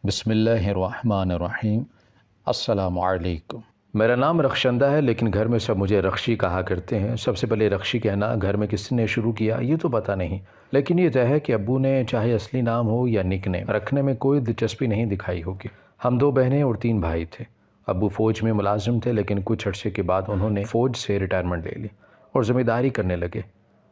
بسم اللہ الرحمن الرحیم۔ السلام علیکم۔ میرا نام رخشندہ ہے، لیکن گھر میں سب مجھے رخشی کہا کرتے ہیں۔ سب سے پہلے رخشی کہنا گھر میں کس نے شروع کیا یہ تو پتہ نہیں، لیکن یہ طے ہے کہ ابو نے چاہے اصلی نام ہو یا نک نیم رکھنے میں کوئی دلچسپی نہیں دکھائی ہوگی۔ ہم 2 بہنیں اور 3 بھائی تھے۔ ابو فوج میں ملازم تھے، لیکن کچھ عرصے کے بعد انہوں نے فوج سے ریٹائرمنٹ لے لی اور ذمہ داری کرنے لگے۔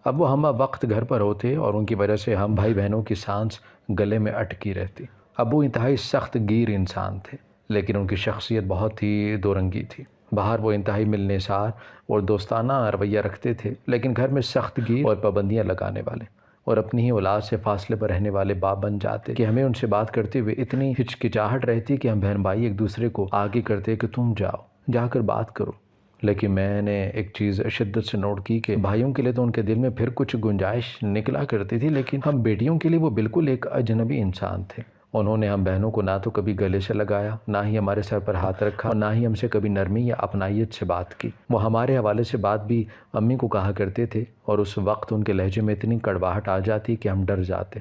اب وہ ہم وقت گھر پر ہوتے اور ان کی وجہ سے ہم بھائی بہنوں کی سانس گلے میں اٹکی رہتی۔ ابو انتہائی سخت گیر انسان تھے، لیکن ان کی شخصیت بہت ہی دو رنگی تھی۔ باہر وہ انتہائی ملنسار اور دوستانہ رویہ رکھتے تھے، لیکن گھر میں سخت گیر اور پابندیاں لگانے والے اور اپنی ہی اولاد سے فاصلے پر رہنے والے باپ بن جاتے کہ ہمیں ان سے بات کرتے ہوئے اتنی ہچکچاہٹ رہتی کہ ہم بہن بھائی ایک دوسرے کو آگے کرتے کہ تم جاؤ، جا کر بات کرو۔ لیکن میں نے ایک چیز شدت سے نوٹ کی کہ بھائیوں کے لیے تو ان کے دل میں پھر کچھ گنجائش نکلا کرتی تھی، لیکن ہم بیٹیوں کے لیے وہ بالکل ایک اجنبی انسان تھے۔ انہوں نے ہم بہنوں کو نہ تو کبھی گلے سے لگایا، نہ ہی ہمارے سر پر ہاتھ رکھا، اور نہ ہی ہم سے کبھی نرمی یا اپنائیت سے بات کی۔ وہ ہمارے حوالے سے بات بھی امی کو کہا کرتے تھے، اور اس وقت ان کے لہجے میں اتنی کڑواہٹ آ جاتی کہ ہم ڈر جاتے۔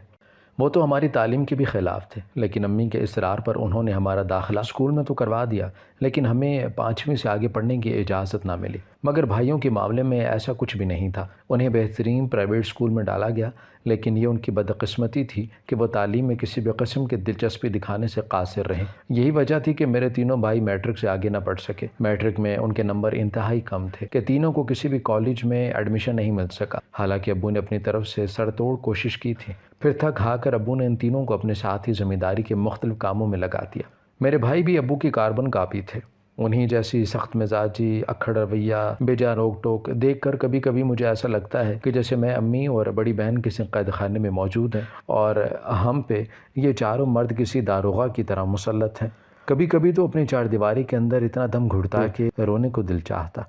وہ تو ہماری تعلیم کے بھی خلاف تھے، لیکن امی کے اصرار پر انہوں نے ہمارا داخلہ اسکول میں تو کروا دیا، لیکن ہمیں 5ویں سے آگے پڑھنے کی اجازت نہ ملی۔ مگر بھائیوں کے معاملے میں ایسا کچھ بھی نہیں تھا۔ انہیں بہترین پرائیویٹ اسکول میں ڈالا گیا، لیکن یہ ان کی بدقسمتی تھی کہ وہ تعلیم میں کسی بھی قسم کی دلچسپی دکھانے سے قاصر رہے۔ یہی وجہ تھی کہ میرے تینوں بھائی میٹرک سے آگے نہ پڑھ سکے۔ میٹرک میں ان کے نمبر انتہائی کم تھے کہ تینوں کو کسی بھی کالج میں ایڈمیشن نہیں مل سکا، حالانکہ ابو نے اپنی طرف سے سر توڑ کوشش کی تھی۔ پھر تھک ہار کر ابو نے ان تینوں کو اپنے ساتھ ہی ذمہ داری کے مختلف کاموں میں لگا دیا۔ میرے بھائی بھی ابو کی کاربن کاپی تھے۔ انہیں جیسی سخت مزاجی، اکھڑ رویہ، بے جا روک ٹوک دیکھ کر کبھی کبھی مجھے ایسا لگتا ہے کہ جیسے میں، امی اور بڑی بہن کسی قید خانے میں موجود ہیں اور ہم پہ یہ چاروں مرد کسی داروغہ کی طرح مسلط ہیں۔ کبھی کبھی تو اپنی چار دیواری کے اندر اتنا دم گھٹتا کہ رونے کو دل چاہتا۔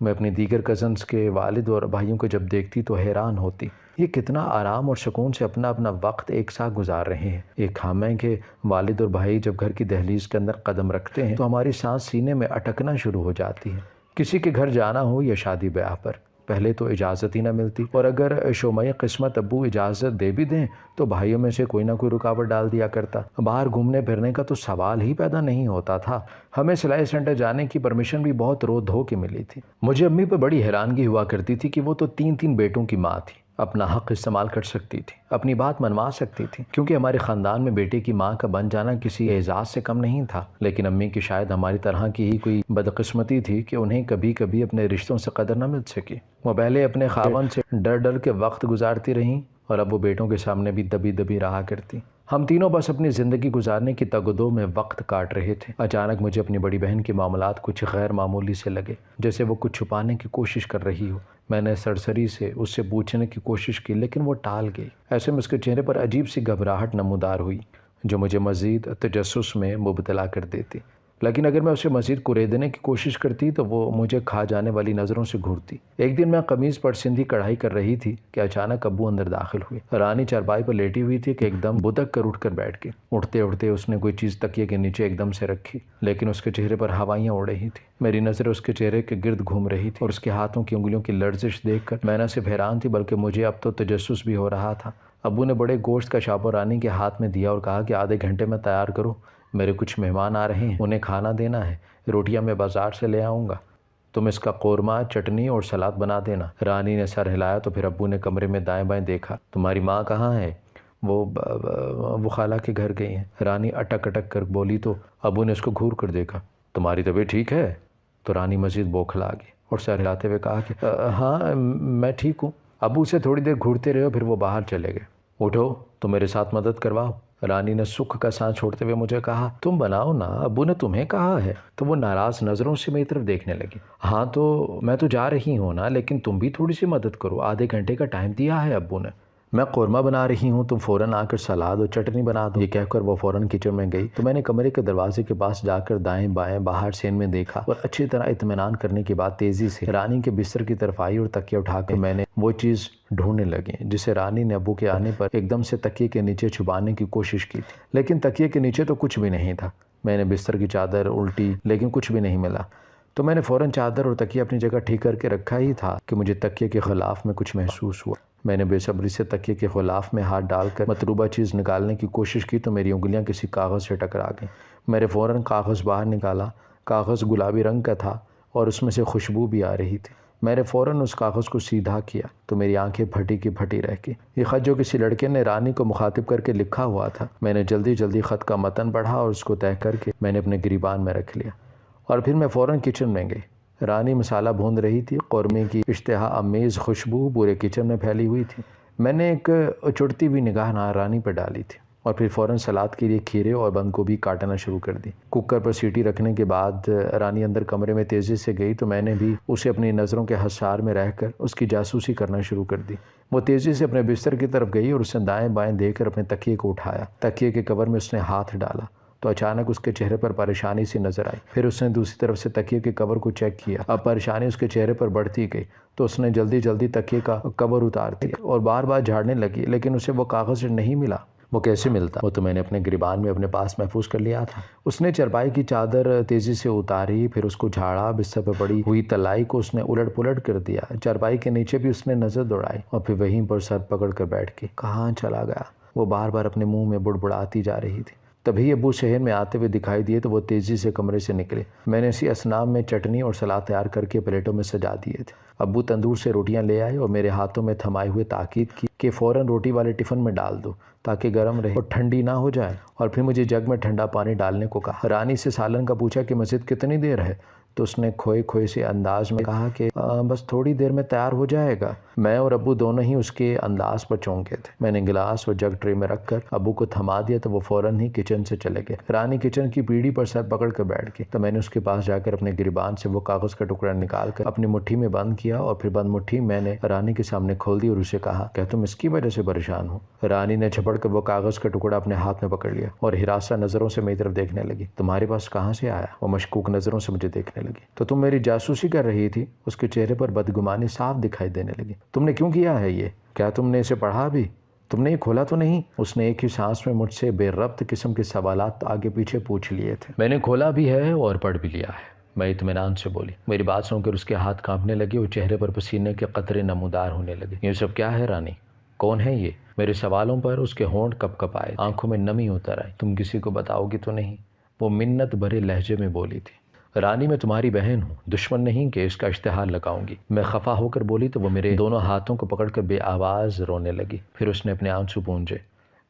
میں اپنی دیگر کزنز کے والد اور بھائیوں کو جب دیکھتی تو حیران ہوتی، یہ کتنا آرام اور سکون سے اپنا وقت ایک ساتھ گزار رہے ہیں۔ ایک ہم ہے کہ والد اور بھائی جب گھر کی دہلیز کے اندر قدم رکھتے ہیں تو ہماری سانس سینے میں اٹکنا شروع ہو جاتی ہے۔ کسی کے گھر جانا ہو یا شادی بیاہ پر پہلے تو اجازت ہی نہ ملتی، اور اگر شومۂ قسمت ابو اجازت دے بھی دیں تو بھائیوں میں سے کوئی نہ کوئی رکاوٹ ڈال دیا کرتا۔ باہر گھومنے پھرنے کا تو سوال ہی پیدا نہیں ہوتا تھا۔ ہمیں سلائی سینٹر جانے کی پرمیشن بھی بہت رو دھو کے ملی تھی۔ مجھے امی پہ بڑی حیرانگی ہوا کرتی تھی کہ وہ تو 3 بیٹوں کی ماں تھی، اپنا حق استعمال کر سکتی تھی، اپنی بات منوا سکتی تھی، کیونکہ ہمارے خاندان میں بیٹے کی ماں کا بن جانا کسی اعزاز سے کم نہیں تھا۔ لیکن امی کی شاید ہماری طرح کی ہی کوئی بدقسمتی تھی کہ انہیں کبھی کبھی اپنے رشتوں سے قدر نہ مل سکی۔ وہ پہلے اپنے خاوند سے ڈر کے وقت گزارتی رہیں، اور اب وہ بیٹوں کے سامنے بھی دبی دبی رہا کرتی۔ ہم تینوں بس اپنی زندگی گزارنے کی تگ و دو میں وقت کاٹ رہے تھے۔ اچانک مجھے اپنی بڑی بہن کے معاملات کچھ غیر معمولی سے لگے، جیسے وہ کچھ چھپانے کی کوشش کر رہی ہو۔ میں نے سرسری سے اس سے پوچھنے کی کوشش کی، لیکن وہ ٹال گئی۔ ایسے میں اس کے چہرے پر عجیب سی گھبراہٹ نمودار ہوئی جو مجھے مزید تجسس میں مبتلا کر دیتی۔ لیکن اگر میں اسے مزید کریدنے کی کوشش کرتی تو وہ مجھے کھا جانے والی نظروں سے گھورتی۔ ایک دن میں قمیض پر سندھی کڑھائی کر رہی تھی کہ اچانک ابو اندر داخل ہوئے۔ رانی چارپائی پر لیٹی ہوئی تھی کہ ایک دم بودک کر اٹھ کر بیٹھ گئی۔ اٹھتے اٹھتے اس نے کوئی چیز تکیے کے نیچے ایک دم سے رکھی، لیکن اس کے چہرے پر ہوائیاں اڑ رہی تھیں۔ میری نظر اس کے چہرے کے گرد گھوم رہی تھی، اور اس کے ہاتھوں کی انگلیوں کی لرزش دیکھ کر میں نہ صرف حیران تھی بلکہ مجھے اب تو تجسس بھی ہو رہا تھا۔ ابو نے بڑے گوشت کا شاپور رانی کے ہاتھ میں دیا اور کہا کہ آدھے گھنٹے میں تیار کرو، میرے کچھ مہمان آ رہے ہیں، انہیں کھانا دینا ہے، روٹیاں میں بازار سے لے آؤں گا، تم اس کا قورمہ، چٹنی اور سلاد بنا دینا۔ رانی نے سر ہلایا تو پھر ابو نے کمرے میں دائیں بائیں دیکھا۔ تمہاری ماں کہاں ہے؟ وہ خالہ کے گھر گئی ہیں، رانی اٹک اٹک کر بولی تو ابو نے اس کو گھور کر دیکھا۔ تمہاری طبیعت ٹھیک ہے؟ تو رانی مزید بوکھلا گئی اور سر ہلاتے ہوئے کہا کہ ہاں میں ٹھیک ہوں۔ ابو سے تھوڑی دیر گھورتے رہے، پھر وہ باہر چلے گئے۔ اٹھو تو میرے ساتھ مدد کرواؤ۔ رانی نے سکھ کا سانس چھوڑتے ہوئے مجھے کہا، تم بناؤ نا، ابو نے تمہیں کہا ہے۔ تو وہ ناراض نظروں سے میری طرف دیکھنے لگی۔ ہاں تو میں تو جا رہی ہوں نا، لیکن تم بھی تھوڑی سی مدد کرو، آدھے گھنٹے کا ٹائم دیا ہے ابو نے۔ میں قورمہ بنا رہی ہوں، تم فوراً آ کر سلاد اور چٹنی بنا دو۔ یہ کہہ کر وہ فوراً کچن میں گئی تو میں نے کمرے کے دروازے کے پاس جا کر دائیں بائیں باہر سین میں دیکھا، اور اچھی طرح اطمینان کرنے کے بعد تیزی سے رانی کے بستر کی طرف آئی اور تکیہ اٹھا کر میں نے وہ چیز ڈھونڈنے لگی جسے رانی نے ابو کے آنے پر ایک دم سے تکیے کے نیچے چھپانے کی کوشش کی تھی، لیکن تکیے کے نیچے تو کچھ بھی نہیں تھا۔ میں نے بستر کی چادر الٹی، لیکن کچھ بھی نہیں ملا۔ تو میں نے فوراً چادر اور تکیہ اپنی جگہ ٹھیک کر کے رکھا ہی تھا کہ مجھے تکیے کے خلاف میں کچھ محسوس ہوا۔ میں نے بے صبری سے تکیے کے غلاف میں ہاتھ ڈال کر مطلوبہ چیز نکالنے کی کوشش کی تو میری انگلیاں کسی کاغذ سے ٹکرا گئیں۔ میں نے فوراً کاغذ باہر نکالا۔ کاغذ گلابی رنگ کا تھا اور اس میں سے خوشبو بھی آ رہی تھی۔ میں نے فوراً اس کاغذ کو سیدھا کیا تو میری آنکھیں پھٹی کی پھٹی رہ گئی۔ یہ خط جو کسی لڑکے نے رانی کو مخاطب کر کے لکھا ہوا تھا۔ میں نے جلدی جلدی خط کا متن پڑھا اور اس کو طے کر کے میں نے اپنے گریبان میں رکھ لیا، اور پھر میں فوراً کچن میں گئی۔ رانی مسالہ بھون رہی تھی۔ قورمے کی اشتہا آمیز خوشبو پورے کچن میں پھیلی ہوئی تھی۔ میں نے ایک چڑتی ہوئی نگاہ رانی پہ ڈالی تھی اور پھر فوراً سلاد کے لیے کھیرے اور بند گوبھی کاٹنا شروع کر دی۔ کوکر پر سیٹی رکھنے کے بعد رانی اندر کمرے میں تیزی سے گئی تو میں نے بھی اسے اپنی نظروں کے حصار میں رہ کر اس کی جاسوسی کرنا شروع کر دی۔ وہ تیزی سے اپنے بستر کی طرف گئی اور اس نے دائیں بائیں دیکھ کر اپنے تکیے کو اٹھایا۔ تکیے کے کور میں اس نے ہاتھ ڈالا تو اچانک اس کے چہرے پر پریشانی سی نظر آئی۔ پھر اس نے دوسری طرف سے تکیے کے کور کو چیک کیا۔ اب پریشانی اس کے چہرے پر بڑھتی گئی تو اس نے جلدی جلدی تکیے کا کور اتار دیا اور بار بار جھاڑنے لگی، لیکن اسے وہ کاغذ نہیں ملا۔ وہ کیسے ملتا؟ وہ تو میں نے اپنے گریبان میں اپنے پاس محفوظ کر لیا تھا۔ اس نے چرپائی کی چادر تیزی سے اتاری، پھر اس کو جھاڑا۔ بستر پر پڑی ہوئی تلائی کو اس نے الٹ پلٹ کر دیا۔ چرپائی کے نیچے بھی اس نے نظر دوڑائی اور پھر وہیں پر سر پکڑ کر بیٹھ گئی۔ کہاں چلا گیا؟ وہ بار بار اپنے منہ میں بڑبڑاتی جا رہی تھی۔ تبھی ابو شہر میں آتے ہوئے دکھائی دیے تو وہ تیزی سے کمرے سے نکلے۔ میں نے اسی اسناب میں چٹنی اور سلاد تیار کر کے پلیٹوں میں سجا دیے تھے۔ ابو تندور سے روٹیاں لے آئے اور میرے ہاتھوں میں تھمائے ہوئے تاکید کی کہ فوراً روٹی والے ٹفن میں ڈال دو تاکہ گرم رہے اور ٹھنڈی نہ ہو جائے، اور پھر مجھے جگ میں ٹھنڈا پانی ڈالنے کو کہا۔ رانی سے سالن کا پوچھا کہ مزید کتنی دیر ہے تو اس نے کھوئے کھوئے سے انداز میں کہا کہ بس تھوڑی دیر میں تیار ہو جائے گا۔ میں اور ابو دونوں ہی اس کے انداز پر چونکے تھے۔ میں نے گلاس اور جگ ٹرے میں رکھ کر ابو کو تھما دیا تو وہ فوراً ہی کچن سے چلے گئے۔ رانی کچن کی پیڑھی پر سر پکڑ کر بیٹھ گئی تو میں نے اس کے پاس جا کر اپنے گریبان سے وہ کاغذ کا ٹکڑا نکال کر اپنی مٹھی میں بند کیا، اور پھر بند مٹھی میں نے رانی کے سامنے کھول دی اور اسے کہا کہ تم اس کی وجہ سے پریشان ہو؟ رانی نے جھپڑ کر وہ کاغذ کا ٹکڑا اپنے ہاتھ میں پکڑ لیا اور ہراساں نظروں سے میری طرف دیکھنے لگی۔ تمہارے پاس کہاں سے آیا؟ وہ مشکوک نظروں سے مجھے دیکھنے لگی۔ تو تم میری جاسوسی کر رہی تھی؟ اس کے چہرے پر بدگمانی صاف دکھائی دینے لگی۔ تم نے کیوں کیا ہے یہ؟ کیا تم نے اسے پڑھا بھی؟ تم نے یہ کھولا تو نہیں؟ اس نے ایک ہی سانس میں مجھ سے بے ربط قسم کے سوالات آگے پیچھے پوچھ لیے تھے۔ میں نے کھولا بھی ہے اور پڑھ بھی لیا ہے، میں اطمینان سے بولی۔ میری بات سن کر اس کے ہاتھ کانپنے لگے اور چہرے پر پسینے کے قطرے نمودار ہونے لگے۔ یہ سب کیا ہے رانی؟ کون ہے یہ؟ میرے سوالوں پر اس کے ہونٹ کپ کپ آئے، آنکھوں میں نمی اتر آئی۔ تم کسی کو بتاؤ گی تو نہیں؟ وہ منت بھرے لہجے میں بولی تھی۔ رانی میں تمہاری بہن ہوں، دشمن نہیں کہ اس کا اشتہار لگاؤں گی۔ میں خفا ہو کر بولی تو وہ میرے دونوں ہاتھوں کو پکڑ کر بے آواز رونے لگی۔ پھر اس نے اپنے آنسو پونجے۔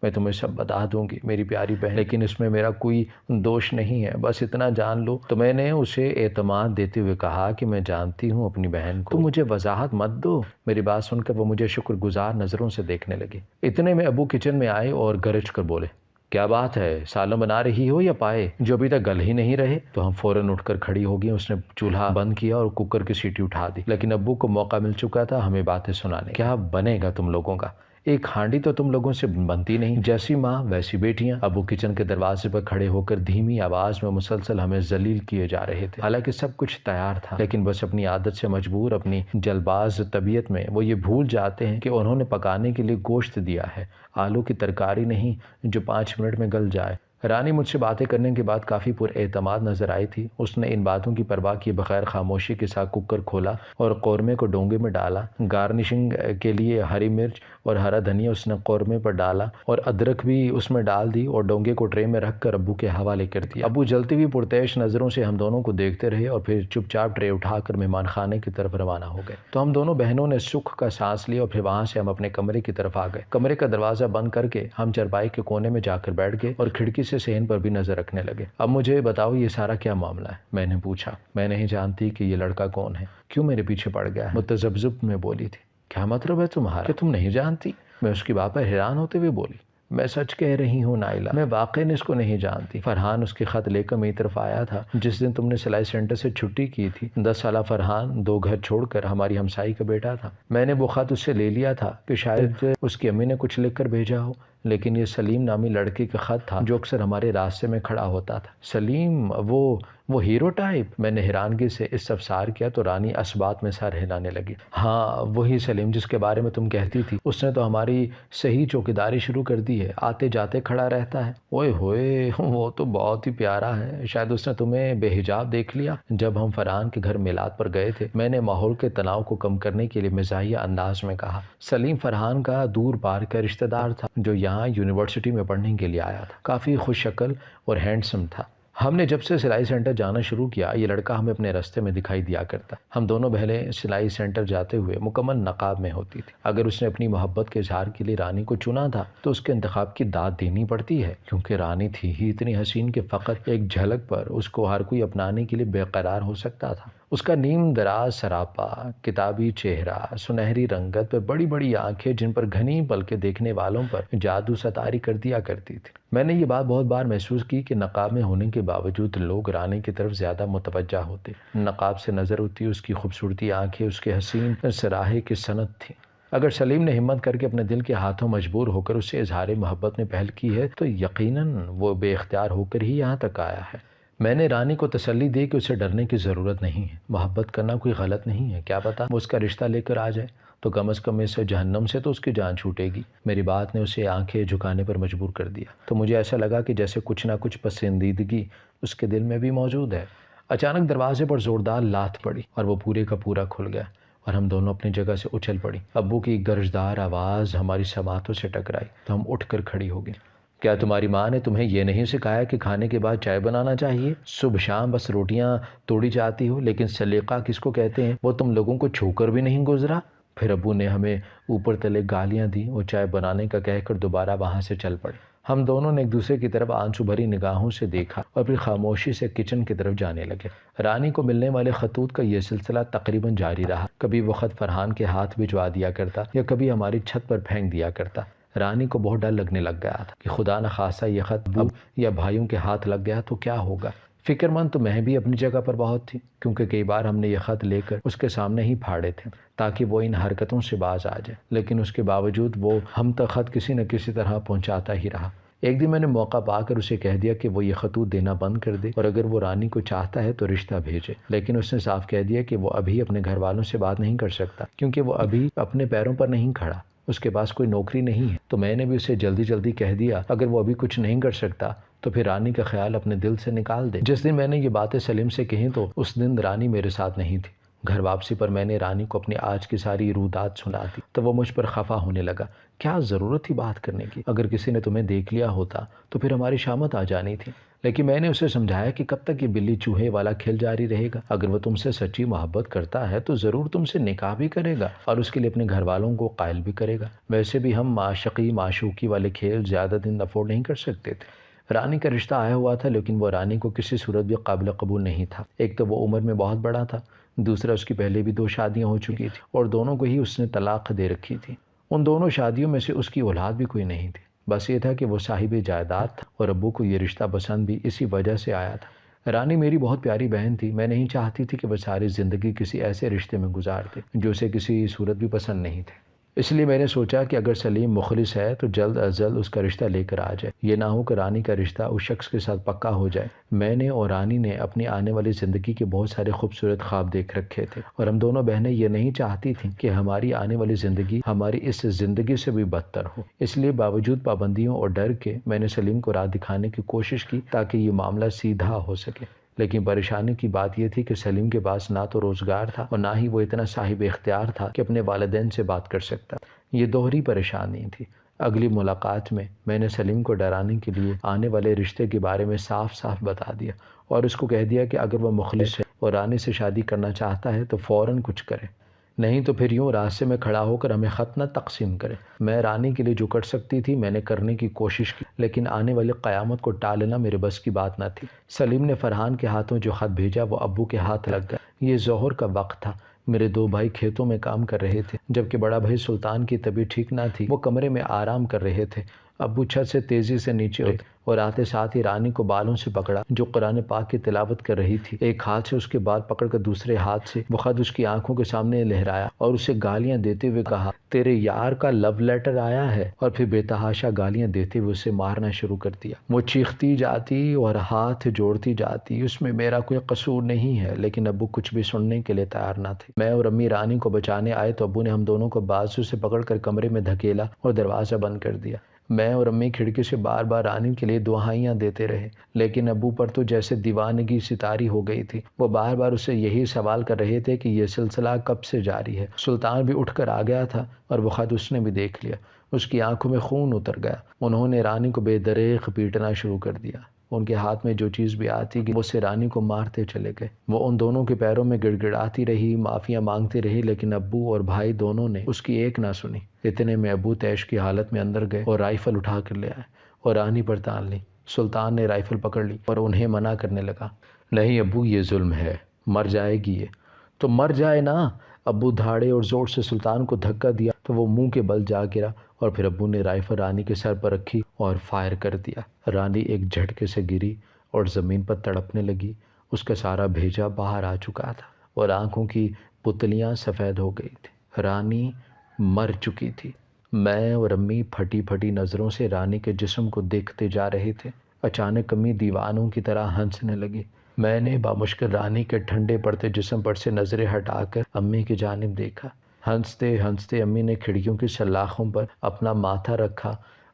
میں تمہیں سب بتا دوں گی میری پیاری بہن، لیکن اس میں میرا کوئی دوش نہیں ہے، بس اتنا جان لو۔ تو میں نے اسے اعتماد دیتے ہوئے کہا کہ میں جانتی ہوں اپنی بہن کو، تم مجھے وضاحت مت دو۔ میری بات سن کر وہ مجھے شکر گزار نظروں سے دیکھنے لگی۔ اتنے میں ابو کچن میں آئے اور گرج کر بولے، کیا بات ہے، سالن بنا رہی ہو یا پائے جو ابھی تک گل ہی نہیں رہے؟ تو ہم فوراً اٹھ کر کھڑی ہو گئی۔ اس نے چولہا بند کیا اور کوکر کی سیٹی اٹھا دی، لیکن ابو کو موقع مل چکا تھا ہمیں باتیں سنانے۔ کیا بنے گا تم لوگوں کا؟ ایک ہانڈی تو تم لوگوں سے بنتی نہیں، جیسی ماں ویسی بیٹیاں۔ ابو کچن کے دروازے پر کھڑے ہو کر دھیمی آواز میں مسلسل ہمیں ذلیل کیے جا رہے تھے۔ حالانکہ سب کچھ تیار تھا، لیکن بس اپنی عادت سے مجبور، اپنی جلباز طبیعت میں وہ یہ بھول جاتے ہیں کہ انہوں نے پکانے کے لیے گوشت دیا ہے، آلو کی ترکاری نہیں جو 5 منٹ میں گل جائے۔ رانی مجھ سے باتیں کرنے کے بعد کافی پر اعتماد نظر آئی تھی۔ اس نے ان باتوں کی پرواہ کیے بغیر خاموشی کے ساتھ کوکر کھولا اور قورمے کو ڈونگے میں ڈالا۔ گارنشنگ کے لیے ہری مرچ اور ہرا دھنیا اس نے قورمے پر ڈالا اور ادرک بھی اس میں ڈال دی اور ڈونگے کو ٹرے میں رکھ کر ابو کے حوالے کر دیا۔ ابو جلتی ہوئی پرتعش نظروں سے ہم دونوں کو دیکھتے رہے اور پھر چپ چاپ ٹرے اٹھا کر مہمان خانے کی طرف روانہ ہو گئے۔ تو ہم دونوں بہنوں نے سکھ کا سانس لیا اور پھر وہاں سے ہم اپنے کمرے کی طرف آ گئے۔ کمرے کا دروازہ بند کر کے ہم چرپائی کے کونے میں جا کر بیٹھ گئے اور کھڑکی سے صحن پر بھی نظر رکھنے لگے۔ اب مجھے بتاؤ یہ سارا کیا معاملہ ہے؟ میں نے پوچھا۔ میں نہیں جانتی کہ یہ لڑکا کون ہے، کیوں میرے پیچھے پڑ گیا ہے، متذبذب میں بولی تھی۔ کیا مطلب ہے تمہارا کہ تم نہیں جانتی؟ میں اس کی بات پر حیران ہوتے ہوئے بولی۔ میں سچ کہہ رہی ہوں نائلہ، میں واقعی اس کو نہیں جانتی۔ فرحان اس کے خط لے کر میری طرف آیا تھا جس دن تم نے سلائی سینٹر سے چھٹی کی تھی۔ 10 سالہ فرحان 2 گھر چھوڑ کر ہماری ہمسائی کا بیٹا تھا۔ میں نے وہ خط اس سے لے لیا تھا کہ شاید اس کی امی نے کچھ لکھ کر بھیجا ہو، لیکن یہ سلیم نامی لڑکے کا خط تھا جو اکثر ہمارے راستے میں کھڑا ہوتا تھا۔ سلیم وہ وہ ہیرو ٹائپ؟ میں نے حیرانگی سے استفسار کیا تو رانی اسبات میں سر ہلانے لگی۔ ہاں وہی سلیم جس کے بارے میں تم کہتی تھی، اس نے تو ہماری صحیح چوکیداری شروع کر دی ہے، آتے جاتے کھڑا رہتا ہے۔ اوئے ہوئے، وہ تو بہت ہی پیارا ہے، شاید اس نے تمہیں بے حجاب دیکھ لیا۔ جب ہم فرحان کے گھر میلاد پر گئے تھے، میں نے ماحول کے تناؤ کو کم کرنے کے لیے مزاحیہ انداز میں کہا۔ سلیم فرحان کا دور بار کا رشتہ دار تھا جو یہاں یونیورسٹی میں پڑھنے کے لیے آیا تھا، کافی خوش شکل اور ہینڈسم تھا۔ ہم نے جب سے سلائی سینٹر جانا شروع کیا، یہ لڑکا ہمیں اپنے راستے میں دکھائی دیا کرتا۔ ہم دونوں بہنیں سلائی سینٹر جاتے ہوئے مکمل نقاب میں ہوتی تھی۔ اگر اس نے اپنی محبت کے اظہار کے لیے رانی کو چنا تھا تو اس کے انتخاب کی داد دینی پڑتی ہے، کیونکہ رانی تھی ہی اتنی حسین کہ فقط ایک جھلک پر اس کو ہر کوئی اپنانے کے لیے بے قرار ہو سکتا تھا۔ اس کا نیم دراز سراپا، کتابی چہرہ، سنہری رنگت پر بڑی بڑی آنکھیں جن پر گھنی پلکیں دیکھنے والوں پر جادو ستاری کر دیا کرتی تھی۔ میں نے یہ بات بہت بار محسوس کی کہ نقاب میں ہونے کے باوجود لوگ رانی کی طرف زیادہ متوجہ ہوتے۔ نقاب سے نظر اٹھتی اس کی خوبصورتی آنکھیں اس کے حسین سراہے کی صنعت تھیں۔ اگر سلیم نے ہمت کر کے اپنے دل کے ہاتھوں مجبور ہو کر اسے اظہار محبت میں پہل کی ہے تو یقیناً وہ بے اختیار ہو کر ہی یہاں تک آیا ہے۔ میں نے رانی کو تسلی دی کہ اسے ڈرنے کی ضرورت نہیں ہے، محبت کرنا کوئی غلط نہیں ہے، کیا پتہ وہ اس کا رشتہ لے کر آ جائے تو کم از کم اس جہنم سے تو اس کی جان چھوٹے گی۔ میری بات نے اسے آنکھیں جھکانے پر مجبور کر دیا تو مجھے ایسا لگا کہ جیسے کچھ نہ کچھ پسندیدگی اس کے دل میں بھی موجود ہے۔ اچانک دروازے پر زوردار لات پڑی اور وہ پورے کا پورا کھل گیا اور ہم دونوں اپنی جگہ سے اچھل پڑی۔ ابو کی گرجدار آواز ہماری سماعتوں سے ٹکرائی تو ہم اٹھ کر کھڑی ہو گئی۔ کیا تمہاری ماں نے تمہیں یہ نہیں سکھایا کہ کھانے کے بعد چائے بنانا چاہیے؟ صبح شام بس روٹیاں توڑی جاتی ہو، لیکن سلیقہ کس کو کہتے ہیں وہ تم لوگوں کو چھو کر بھی نہیں گزرا۔ پھر ابو نے ہمیں اوپر تلے گالیاں دی اور چائے بنانے کا کہہ کر دوبارہ وہاں سے چل پڑے۔ ہم دونوں نے ایک دوسرے کی طرف آنسو بھری نگاہوں سے دیکھا اور پھر خاموشی سے کچن کی طرف جانے لگے۔ رانی کو ملنے والے خطوط کا یہ سلسلہ تقریباً جاری رہا۔ کبھی وہ خط فرحان کے ہاتھ بھجوا دیا کرتا یا کبھی ہماری چھت پر پھینک دیا کرتا۔ رانی کو بہت ڈر لگنے لگ گیا تھا کہ خدا نخواستہ یہ خط ابو یا بھائیوں کے ہاتھ لگ گیا تو کیا ہوگا۔ فکر مند تو میں بھی اپنی جگہ پر بہت تھی، کیونکہ کئی بار ہم نے یہ خط لے کر اس کے سامنے ہی پھاڑے تھے تاکہ وہ ان حرکتوں سے باز آ جائے، لیکن اس کے باوجود وہ ہم تک خط کسی نہ کسی طرح پہنچاتا ہی رہا۔ ایک دن میں نے موقع پا کر اسے کہہ دیا کہ وہ یہ خطوط دینا بند کر دے اور اگر وہ رانی کو چاہتا ہے تو رشتہ بھیجے، لیکن اس نے صاف کہہ دیا کہ وہ ابھی اپنے گھر والوں سے بات نہیں کر سکتا کیونکہ وہ ابھی اپنے پیروں پر نہیں کھڑا، اس کے پاس کوئی نوکری نہیں ہے۔ تو میں نے بھی اسے جلدی جلدی کہہ دیا اگر وہ ابھی کچھ نہیں کر سکتا تو پھر رانی کا خیال اپنے دل سے نکال دے۔ جس دن میں نے یہ باتیں سلیم سے کہیں تو اس دن رانی میرے ساتھ نہیں تھی۔ گھر واپسی پر میں نے رانی کو اپنی آج کی ساری رودات سنا دی تو وہ مجھ پر خفا ہونے لگا۔ کیا ضرورت تھی بات کرنے کی؟ اگر کسی نے تمہیں دیکھ لیا ہوتا تو پھر ہماری شامت آ جانی تھی۔ لیکن میں نے اسے سمجھایا کہ کب تک یہ بلی چوہے والا کھیل جاری رہے گا۔ اگر وہ تم سے سچی محبت کرتا ہے تو ضرور تم سے نکاح بھی کرے گا اور اس کے لیے اپنے گھر والوں کو قائل بھی کرے گا۔ ویسے بھی ہم معشوقی والے کھیل زیادہ دن افورڈ نہیں کر سکتے تھے۔ رانی کا رشتہ آیا ہوا تھا لیکن وہ رانی کو کسی صورت بھی قابل قبول نہیں تھا۔ ایک تو وہ عمر میں بہت بڑا تھا، دوسرا اس کی پہلے بھی 2 شادیاں ہو چکی تھیں اور دونوں کو ہی اس نے طلاق دے رکھی تھی۔ ان دونوں شادیوں میں سے اس کی اولاد بھی کوئی نہیں تھی، بس یہ تھا کہ وہ صاحب جائیداد تھا اور ابو کو یہ رشتہ پسند بھی اسی وجہ سے آیا تھا۔ رانی میری بہت پیاری بہن تھی، میں نہیں چاہتی تھی کہ وہ ساری زندگی کسی ایسے رشتے میں گزارتے جو اسے کسی صورت بھی پسند نہیں تھے۔ اس لیے میں نے سوچا کہ اگر سلیم مخلص ہے تو جلد از جلد اس کا رشتہ لے کر آ جائے، یہ نہ ہو کہ رانی کا رشتہ اس شخص کے ساتھ پکا ہو جائے۔ میں نے اور رانی نے اپنی آنے والی زندگی کے بہت سارے خوبصورت خواب دیکھ رکھے تھے اور ہم دونوں بہنیں یہ نہیں چاہتی تھیں کہ ہماری آنے والی زندگی ہماری اس زندگی سے بھی بدتر ہو۔ اس لیے باوجود پابندیوں اور ڈر کے میں نے سلیم کو راہ دکھانے کی کوشش کی تاکہ یہ معاملہ سیدھا ہو سکے۔ لیکن پریشانی کی بات یہ تھی کہ سلیم کے پاس نہ تو روزگار تھا اور نہ ہی وہ اتنا صاحب اختیار تھا کہ اپنے والدین سے بات کر سکتا۔ یہ دوہری پریشانی تھی۔ اگلی ملاقات میں نے سلیم کو ڈرانے کے لیے آنے والے رشتے کے بارے میں صاف صاف بتا دیا اور اس کو کہہ دیا کہ اگر وہ مخلص ہے اور رانی سے شادی کرنا چاہتا ہے تو فوراً کچھ کرے، نہیں تو پھر یوں راستے میں کھڑا ہو کر ہمیں خط نہ تقسیم کرے۔ میں رانی کے لیے جو کر سکتی تھی میں نے کرنے کی کوشش کی، لیکن آنے والی قیامت کو ٹالنا میرے بس کی بات نہ تھی۔ سلیم نے فرحان کے ہاتھوں جو خط بھیجا وہ ابو کے ہاتھ لگ گیا۔ یہ ظہر کا وقت تھا، میرے 2 بھائی کھیتوں میں کام کر رہے تھے جبکہ بڑا بھائی سلطان کی طبیعت ٹھیک نہ تھی، وہ کمرے میں آرام کر رہے تھے۔ ابو چھت سے تیزی سے نیچے اترے اور آتے ساتھ ہی رانی کو بالوں سے پکڑا جو قرآن پاک کی تلاوت کر رہی تھی۔ ایک ہاتھ سے اس کے بال پکڑ کر دوسرے ہاتھ سے وہ خط اس کی آنکھوں کے سامنے لہرایا اور اسے گالیاں دیتے ہوئے کہا، تیرے یار کا لو لیٹر آیا ہے، اور پھر بے تحاشا گالیاں دیتے ہوئے اسے مارنا شروع کر دیا۔ وہ چیختی جاتی اور ہاتھ جوڑتی جاتی، اس میں میرا کوئی قصور نہیں ہے، لیکن ابو کچھ بھی سننے کے لیے تیار نہ تھے۔ میں اور امی رانی کو بچانے آئے تو ابو نے ہم دونوں کو بازو سے پکڑ کر کمرے میں دھکیلا اور دروازہ بند کر دیا۔ میں اور امی کھڑکی سے بار بار رانی کے لیے دعائیاں دیتے رہے، لیکن ابو پر تو جیسے دیوانگی ستاری ہو گئی تھی۔ وہ بار بار اسے یہی سوال کر رہے تھے کہ یہ سلسلہ کب سے جاری ہے۔ سلطان بھی اٹھ کر آ گیا تھا اور وہ خط اس نے بھی دیکھ لیا۔ اس کی آنکھوں میں خون اتر گیا۔ انہوں نے رانی کو بے دریغ پیٹنا شروع کر دیا۔ ان کے ہاتھ میں جو چیز بھی آتی گئی وہ سے رانی کو مارتے چلے گئے۔ وہ ان دونوں کے پیروں میں گڑ گڑاتی رہی، معافیاں مانگتی رہی، لیکن ابو اور بھائی دونوں نے اس کی ایک نہ سنی۔ اتنے میں ابو تیش کی حالت میں اندر گئے اور رائفل اٹھا کر لے آئے اور رانی پر تان لی۔ سلطان نے رائفل پکڑ لی اور انہیں منع کرنے لگا، نہیں ابو، یہ ظلم ہے، مر جائے گی یہ۔ تو مر جائے نا۔ ابو دھاڑے اور زور سے سلطان کو دھکا دیا تو وہ منہ کے بل جا گرا، اور پھر ابو نے رائفل رانی کے سر پر رکھی اور فائر کر دیا۔ رانی ایک جھٹکے سے گری اور زمین پر تڑپنے لگی۔ اس کا سارا بھیجا باہر آ چکا تھا اور آنکھوں کی پتلیاں سفید ہو گئی تھی۔ رانی مر چکی تھی۔ میں اور امی پھٹی پھٹی نظروں سے رانی کے جسم کو دیکھتے جا رہے تھے۔ اچانک امی دیوانوں کی طرح ہنسنے لگی۔ میں نے بامشکل رانی کے ٹھنڈے پڑتے جسم پر سے نظریں ہٹا کر امی کی جانب دیکھا۔ ہنستے ہنستے امی نے کھڑکیوں کی سلاخوں پر اپنا ماتھا رکھا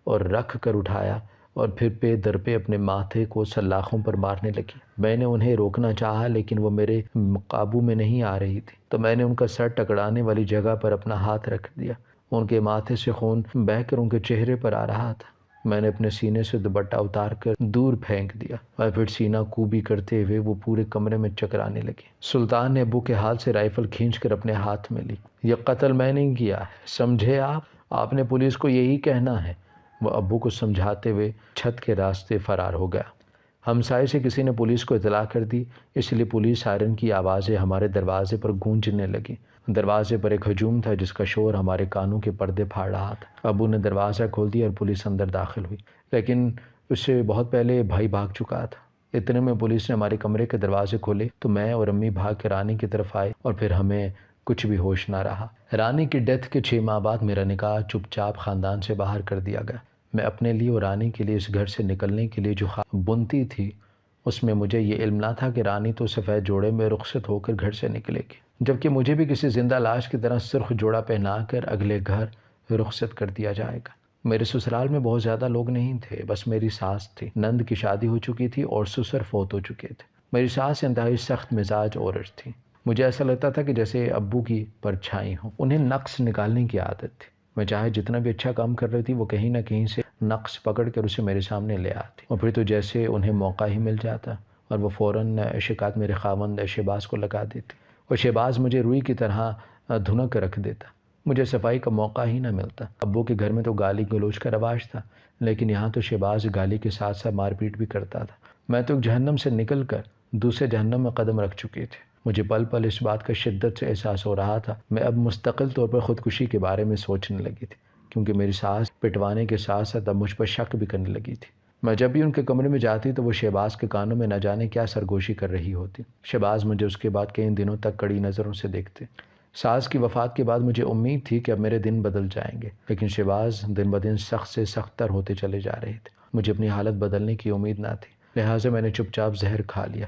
اور رکھ کر اٹھایا اور پھر پے در پہ اپنے ماتھے کو سلاخوں پر مارنے لگی۔ میں نے انہیں روکنا چاہا لیکن وہ میرے قابو میں نہیں آ رہی تھی، تو میں نے ان کا سر ٹکرانے والی جگہ پر اپنا ہاتھ رکھ دیا۔ ان کے ماتھے سے خون بہہ کر ان کے چہرے پر آ رہا تھا۔ میں نے اپنے سینے سے دوپٹہ اتار کر دور پھینک دیا اور پھر سینہ کوبی کرتے ہوئے وہ پورے کمرے میں چکرانے لگی۔ سلطان نے ابو کے ہاتھ سے رائفل کھینچ کر اپنے ہاتھ میں لی۔ یہ قتل میں نہیں کیا ہے، سمجھے آپ نے پولیس کو یہی کہنا ہے۔ وہ ابو کو سمجھاتے ہوئے چھت کے راستے فرار ہو گیا۔ ہمسائے سے کسی نے پولیس کو اطلاع کر دی، اس لیے پولیس سائرن کی آوازیں ہمارے دروازے پر گونجنے لگیں۔ دروازے پر ایک ہجوم تھا جس کا شور ہمارے کانوں کے پردے پھاڑ رہا تھا۔ ابو نے دروازہ کھول دیا اور پولیس اندر داخل ہوئی، لیکن اس سے بہت پہلے بھائی بھاگ چکا تھا۔ اتنے میں پولیس نے ہمارے کمرے کے دروازے کھولے تو میں اور امی بھاگ کے رانی کی طرف آئے اور پھر ہمیں کچھ بھی ہوش نہ رہا۔ رانی کی ڈیتھ کے 6 ماہ بعد میرا نکاح چپ چاپ خاندان سے باہر کر دیا گیا۔ میں اپنے لیے اور رانی کے لیے اس گھر سے نکلنے کے لیے جو خواب بنتی تھی اس میں مجھے یہ علم نہ تھا کہ رانی تو سفید جوڑے میں رخصت ہو کر گھر سے نکلے گی، جبکہ مجھے بھی کسی زندہ لاش کی طرح سرخ جوڑا پہنا کر اگلے گھر رخصت کر دیا جائے گا۔ میرے سسرال میں بہت زیادہ لوگ نہیں تھے، بس میری ساس تھی۔ نند کی شادی ہو چکی تھی اور سسر فوت ہو چکے تھے۔ میری ساس انتہائی سخت مزاج عورت تھی۔ مجھے ایسا لگتا تھا کہ جیسے ابو کی پرچھائی ہوں۔ انہیں نقص نکالنے کی عادت تھی۔ میں چاہے جتنا بھی اچھا کام کر رہی تھی وہ کہیں نہ کہیں سے نقص پکڑ کر اسے میرے سامنے لے آتی، اور پھر تو جیسے انہیں موقع ہی مل جاتا اور وہ فوراً شکایت میرے خاوند شہباز کو لگا دیتی، اور شہباز مجھے روئی کی طرح دھنک رکھ دیتا۔ مجھے صفائی کا موقع ہی نہ ملتا۔ ابو کے گھر میں تو گالی گلوچ کا رواج تھا، لیکن یہاں تو شہباز گالی کے ساتھ ساتھ مار پیٹ بھی کرتا تھا۔ میں تو ایک جہنم سے نکل کر دوسرے جہنم میں قدم رکھ چکی تھی۔ مجھے پل پل اس بات کا شدت سے احساس ہو رہا تھا۔ میں اب مستقل طور پر خودکشی کے بارے میں سوچنے لگی تھی، کیونکہ میری ساس پٹوانے کے ساتھ ساتھ اب مجھ پر شک بھی کرنے لگی تھی۔ میں جب بھی ان کے کمرے میں جاتی تو وہ شہباز کے کانوں میں نہ جانے کیا سرگوشی کر رہی ہوتی۔ شہباز مجھے اس کے بعد کئی دنوں تک کڑی نظروں سے دیکھتے۔ ساس کی وفات کے بعد مجھے امید تھی کہ اب میرے دن بدل جائیں گے، لیکن شہباز دن بدن سخت سے سخت تر ہوتے چلے جا رہے تھے۔ مجھے اپنی حالت بدلنے کی امید نہ تھی، لہٰذا میں نے چپ چاپ زہر کھا لیا۔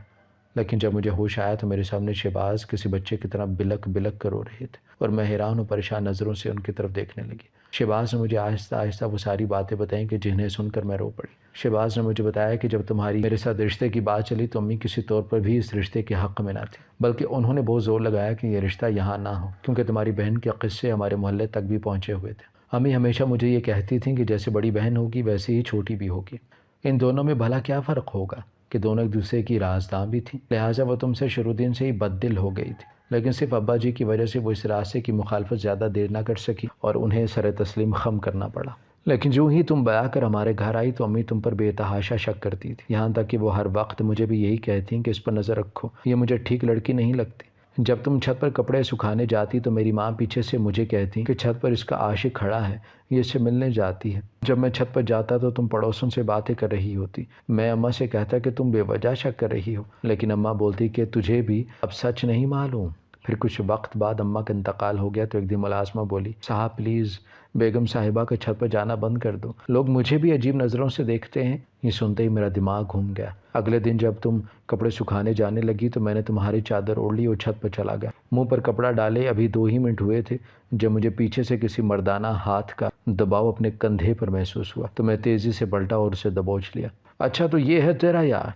لیکن جب مجھے ہوش آیا تو میرے سامنے شہباز کسی بچے کی طرح بلک بلک کر رو رہے تھے، اور میں حیران و پریشان نظروں سے ان کی طرف دیکھنے لگی۔ شہباز نے مجھے آہستہ آہستہ وہ ساری باتیں بتائیں کہ جنہیں سن کر میں رو پڑی۔ شہباز نے مجھے بتایا کہ جب تمہاری میرے ساتھ رشتے کی بات چلی تو امی کسی طور پر بھی اس رشتے کے حق میں نہ تھی، بلکہ انہوں نے بہت زور لگایا کہ یہ رشتہ یہاں نہ ہو، کیونکہ تمہاری بہن کے قصے ہمارے محلے تک بھی پہنچے ہوئے تھے۔ امی ہمیشہ مجھے یہ کہتی تھیں کہ جیسے بڑی بہن ہوگی ویسے ہی چھوٹی بھی ہوگی، ان دونوں میں بھلا کیا فرق ہوگا، کہ دونوں ایک دوسرے کی رازداں بھی تھیں، لہٰذا وہ تم سے شروع دن سے ہی بد دل ہو گئی تھی۔ لیکن صرف ابا جی کی وجہ سے وہ اس راستے کی مخالفت زیادہ دیر نہ کر سکی اور انہیں سر تسلیم خم کرنا پڑا۔ لیکن جو ہی تم بیاہ کر ہمارے گھر آئی تو امی تم پر بے تحاشا شک کرتی تھی، یہاں تک کہ وہ ہر وقت مجھے بھی یہی کہتی ہیں کہ اس پر نظر رکھو، یہ مجھے ٹھیک لڑکی نہیں لگتی۔ جب تم چھت پر کپڑے سکھانے جاتی تو میری ماں پیچھے سے مجھے کہتی کہ چھت پر اس کا عاشق کھڑا ہے، یہ اس سے ملنے جاتی ہے۔ جب میں چھت پر جاتا تو تم پڑوسن سے باتیں کر رہی ہوتی۔ میں اماں سے کہتا کہ تم بے وجہ شک کر رہی ہو، لیکن اماں بولتی کہ تجھے بھی اب سچ نہیں معلوم۔ پھر کچھ وقت بعد اماں کا انتقال ہو گیا تو ایک دن ملازمہ بولی، صاحب پلیز بیگم صاحبہ کا چھت پر جانا بند کر دو، لوگ مجھے بھی عجیب نظروں سے دیکھتے ہیں۔ یہ سنتے ہی میرا دماغ گھوم گیا۔ اگلے دن جب تم کپڑے سکھانے جانے لگی تو میں نے تمہاری چادر اوڑھ لی اور چھت پر چلا گیا۔ منہ پر کپڑا ڈالے ابھی 2 ہی منٹ ہوئے تھے جب مجھے پیچھے سے کسی مردانہ ہاتھ کا دباؤ اپنے کندھے پر محسوس ہوا تو میں تیزی سے پلٹا اور اسے دبوچ لیا۔ اچھا تو یہ ہے تیرا یار،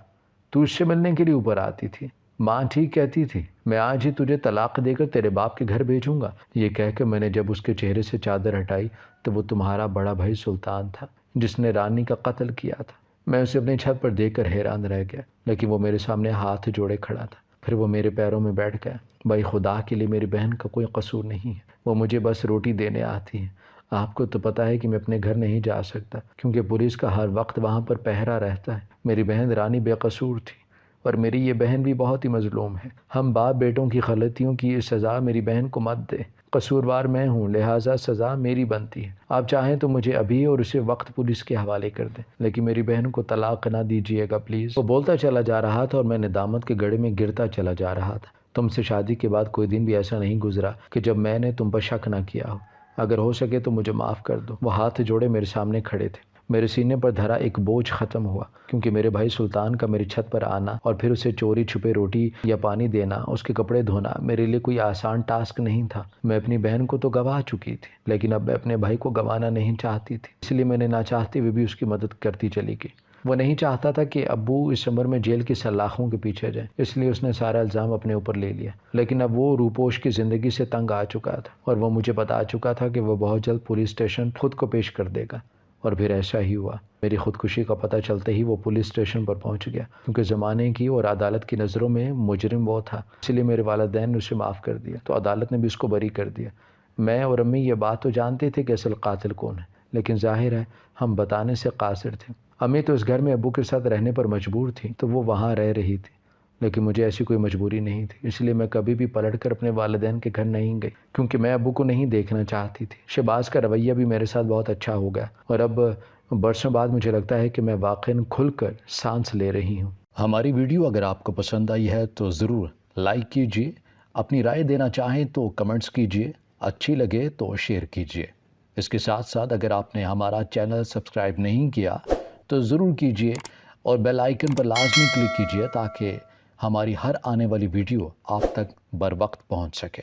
تو اس سے ملنے کے لیے اوپر آتی تھی؟ ماں ٹھیک کہتی تھی، میں آج ہی تجھے طلاق دے کر تیرے باپ کے گھر بھیجوں گا۔ یہ کہہ کے میں نے جب اس کے چہرے سے چادر ہٹائی تو وہ تمہارا بڑا بھائی سلطان تھا جس نے رانی کا قتل کیا تھا۔ میں اسے اپنی چھت پر دیکھ کر حیران رہ گیا، لیکن وہ میرے سامنے ہاتھ جوڑے کھڑا تھا۔ پھر وہ میرے پیروں میں بیٹھ گیا۔ بھائی خدا کے لیے میری بہن کا کوئی قصور نہیں ہے، وہ مجھے بس روٹی دینے آتی ہے۔ آپ کو تو پتہ ہے کہ میں اپنے گھر نہیں جا سکتا کیونکہ پولیس کا ہر وقت وہاں پر پہرا رہتا ہے۔ میری بہن رانی بے قصور تھی اور میری یہ بہن بھی بہت ہی مظلوم ہے۔ ہم باپ بیٹوں کی غلطیوں کی سزا میری بہن کو مت دے، قصوروار میں ہوں لہٰذا سزا میری بنتی ہے۔ آپ چاہیں تو مجھے ابھی اور اسے وقت پولیس کے حوالے کر دیں، لیکن میری بہن کو طلاق نہ دیجیے گا پلیز۔ وہ بولتا چلا جا رہا تھا اور میں ندامت کے گڑھے میں گرتا چلا جا رہا تھا۔ تم سے شادی کے بعد کوئی دن بھی ایسا نہیں گزرا کہ جب میں نے تم پر شک نہ کیا ہو۔ اگر ہو سکے تو مجھے معاف کر دو۔ وہ ہاتھ جوڑے میرے سامنے کھڑے تھے۔ میرے سینے پر دھرا ایک بوجھ ختم ہوا کیونکہ میرے بھائی سلطان کا میری چھت پر آنا اور پھر اسے چوری چھپے روٹی یا پانی دینا، اس کے کپڑے دھونا میرے لیے کوئی آسان ٹاسک نہیں تھا۔ میں اپنی بہن کو تو گنوا چکی تھی لیکن اب میں اپنے بھائی کو گنوانا نہیں چاہتی تھی، اس لیے میں نے نہ چاہتے ہوئے بھی اس کی مدد کرتی چلی گئی۔ وہ نہیں چاہتا تھا کہ ابو اس عمر میں جیل کی سلاخوں کے پیچھے جائیں، اس لیے اس نے سارا الزام اپنے اوپر لے لیا۔ لیکن اب وہ روپوش کی زندگی سے تنگ آ چکا تھا اور وہ مجھے بتا چکا تھا کہ وہ بہت جلد پولیس اسٹیشن خود کو پیش کر دے گا، اور پھر ایسا ہی ہوا۔ میری خودکشی کا پتہ چلتے ہی وہ پولیس اسٹیشن پر پہنچ گیا کیونکہ زمانے کی اور عدالت کی نظروں میں مجرم وہ تھا، اس لیے میرے والدین نے اسے معاف کر دیا تو عدالت نے بھی اس کو بری کر دیا۔ میں اور امی یہ بات تو جانتے تھے کہ اصل قاتل کون ہے، لیکن ظاہر ہے ہم بتانے سے قاصر تھے۔ امی تو اس گھر میں ابو کے ساتھ رہنے پر مجبور تھی تو وہ وہاں رہ رہی تھی، لیکن مجھے ایسی کوئی مجبوری نہیں تھی، اس لیے میں کبھی بھی پلٹ کر اپنے والدین کے گھر نہیں گئی کیونکہ میں ابو کو نہیں دیکھنا چاہتی تھی۔ شہباز کا رویہ بھی میرے ساتھ بہت اچھا ہو گیا اور اب برسوں بعد مجھے لگتا ہے کہ میں واقعاً کھل کر سانس لے رہی ہوں۔ ہماری ویڈیو اگر آپ کو پسند آئی ہے تو ضرور لائک کیجیے، اپنی رائے دینا چاہیں تو کمنٹس کیجیے، اچھی لگے تو شیئر کیجیے۔ اس کے ساتھ ساتھ اگر آپ نے ہمارا چینل سبسکرائب نہیں کیا تو ضرور کیجیے اور بیل آئیکن پر لازمی کلک کیجیے تاکہ ہماری ہر آنے والی ویڈیو آپ تک بر وقت پہنچ سکے۔